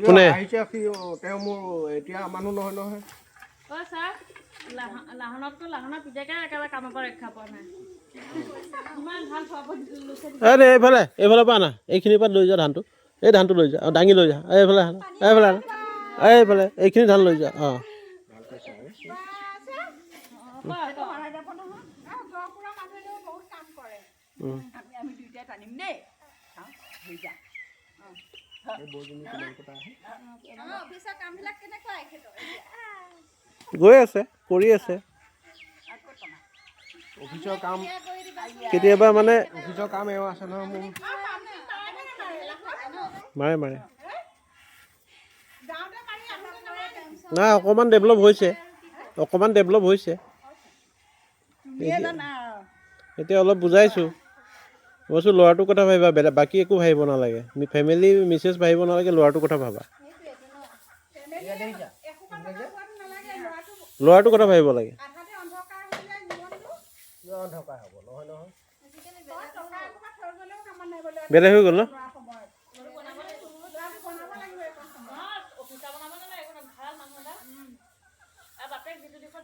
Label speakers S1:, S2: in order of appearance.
S1: কোনে
S2: তেওঁ মোৰ এতিয়া মানুহ নহয় নহয়
S3: লাহনতকৈ লাহনৰ পিতেকে একেবাৰে কামৰ পৰা ৰক্ষা পোৱা নাই ইমান ভাল খোৱাব
S1: এইফালে এইফালৰ পৰা আনা এইখিনিৰ পৰা লৈ যোৱা ধানটো এই ধানটো লৈ যা দাঙি লৈ যা এইফালে এইফালে এইফালে এইখিনি ধান লৈ যা অঁ গৈ আছে কৰি আছে
S2: অফিচৰ কাম
S1: কেতিয়াবা মানে
S2: অফিচৰ কাম এও আছে নহয় মোৰ
S1: মাৰে নাই অকণমান ডেভেলপ হৈছে এতিয়া অলপ বুজাইছোঁ কৈছোঁ ল'ৰাটোৰ কথা ভাবিবা বেলেগ বাকী একো ভাবিব নালাগে ফেমিলি মিছেছ ভাবিব নালাগে ল'ৰাটোৰ কথা ভাবা ল'ৰাটোৰ কথা ভাবিব লাগে বেলেগ হৈ গ'ল ন